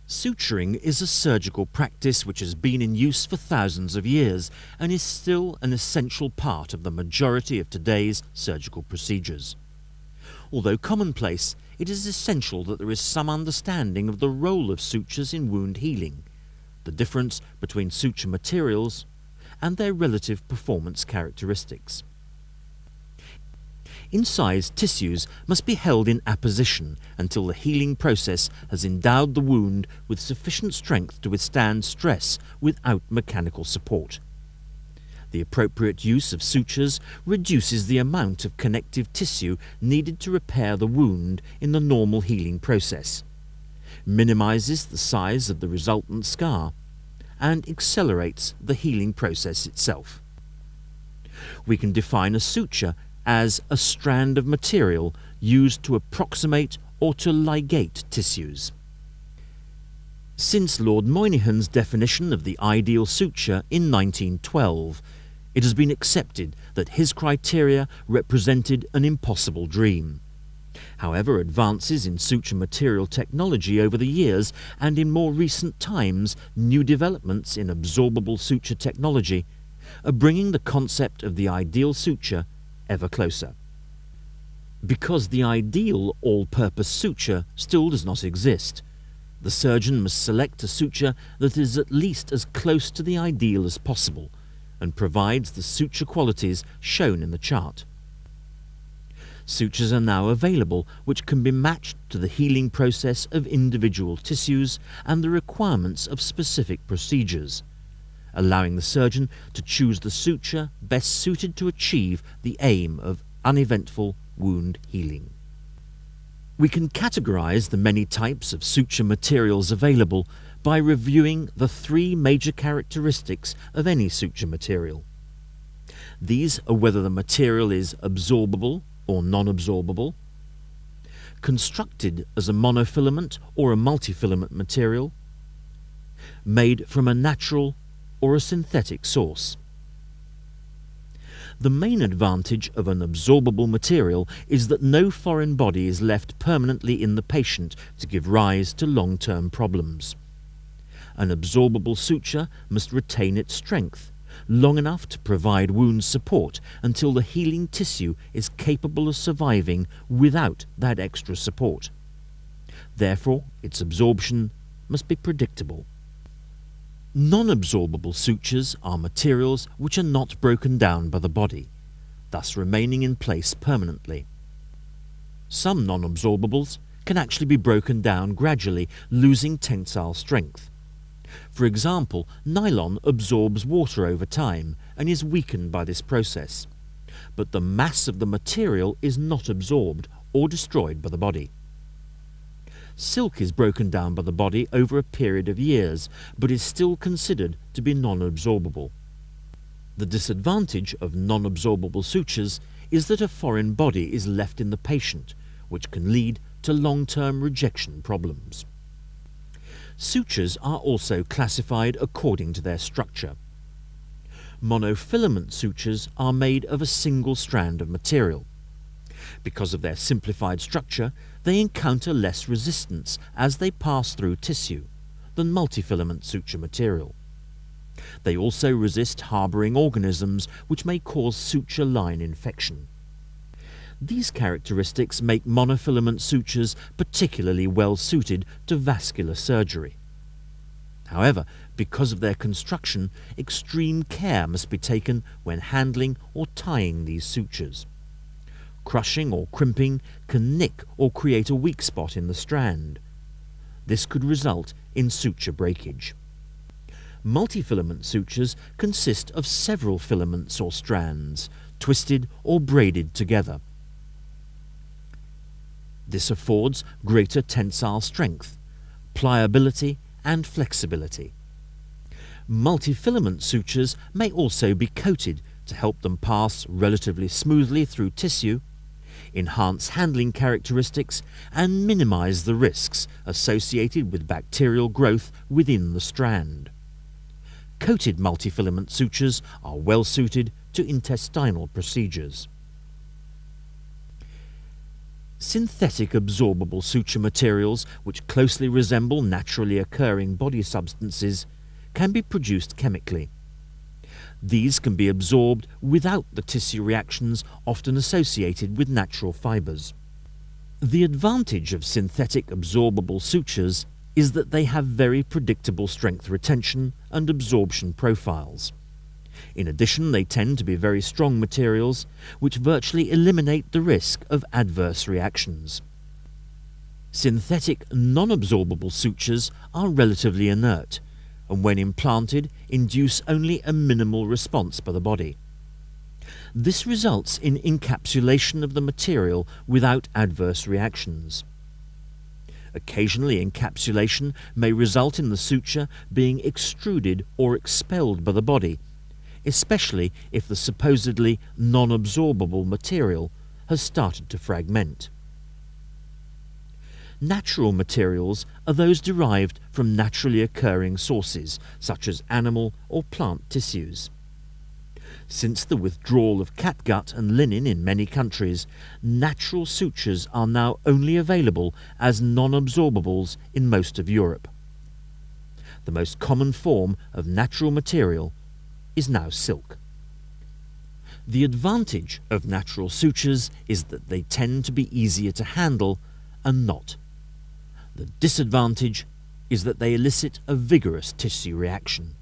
Suturing is a surgical practice which has been in use for thousands of years and is still an essential part of the majority of today's surgical procedures. Although commonplace, it is essential that there is some understanding of the role of sutures in wound healing, the difference between suture materials, and their relative performance characteristics. Incised tissues must be held in apposition until the healing process has endowed the wound with sufficient strength to withstand stress without mechanical support. The appropriate use of sutures reduces the amount of connective tissue needed to repair the wound in the normal healing process, minimizes the size of the resultant scar, and accelerates the healing process itself. We can define a suture as a strand of material used to approximate or to ligate tissues. Since Lord Moynihan's definition of the ideal suture in 1912, it has been accepted that his criteria represented an impossible dream. However, advances in suture material technology over the years and in more recent times, new developments in absorbable suture technology are bringing the concept of the ideal suture ever closer. Because the ideal all-purpose suture still does not exist, the surgeon must select a suture that is at least as close to the ideal as possible and provides the suture qualities shown in the chart. Sutures are now available which can be matched to the healing process of individual tissues and the requirements of specific procedures, allowing the surgeon to choose the suture best suited to achieve the aim of uneventful wound healing. We can categorize the many types of suture materials available by reviewing the three major characteristics of any suture material. These are whether the material is absorbable or non-absorbable, constructed as a monofilament or a multifilament material, made from a natural or a synthetic source. The main advantage of an absorbable material is that no foreign body is left permanently in the patient to give rise to long-term problems. An absorbable suture must retain its strength long enough to provide wound support until the healing tissue is capable of surviving without that extra support. Therefore, its absorption must be predictable. Non-absorbable sutures are materials which are not broken down by the body, thus remaining in place permanently. Some non-absorbables can actually be broken down gradually, losing tensile strength. For example, nylon absorbs water over time and is weakened by this process, but the mass of the material is not absorbed or destroyed by the body. Silk is broken down by the body over a period of years, but is still considered to be non-absorbable. The disadvantage of non-absorbable sutures is that a foreign body is left in the patient, which can lead to long-term rejection problems. Sutures are also classified according to their structure. Monofilament sutures are made of a single strand of material. Because of their simplified structure, they encounter less resistance as they pass through tissue than multifilament suture material. They also resist harboring organisms which may cause suture line infection. These characteristics make monofilament sutures particularly well suited to vascular surgery. However, because of their construction, extreme care must be taken when handling or tying these sutures. Crushing or crimping can nick or create a weak spot in the strand. This could result in suture breakage. Multifilament sutures consist of several filaments or strands, twisted or braided together. This affords greater tensile strength, pliability, and flexibility. Multifilament sutures may also be coated to help them pass relatively smoothly through tissue, enhance handling characteristics, and minimize the risks associated with bacterial growth within the strand. Coated multifilament sutures are well suited to intestinal procedures. Synthetic absorbable suture materials, which closely resemble naturally occurring body substances, can be produced chemically. These can be absorbed without the tissue reactions often associated with natural fibres. The advantage of synthetic absorbable sutures is that they have very predictable strength retention and absorption profiles. In addition, they tend to be very strong materials which virtually eliminate the risk of adverse reactions. Synthetic non-absorbable sutures are relatively inert and when implanted induce only a minimal response by the body. This results in encapsulation of the material without adverse reactions. Occasionally, encapsulation may result in the suture being extruded or expelled by the body, especially if the supposedly non-absorbable material has started to fragment. Natural materials are those derived from naturally occurring sources, such as animal or plant tissues. Since the withdrawal of catgut and linen in many countries, natural sutures are now only available as non-absorbables in most of Europe. The most common form of natural material is now silk. The advantage of natural sutures is that they tend to be easier to handle and knot. The disadvantage is that they elicit a vigorous tissue reaction.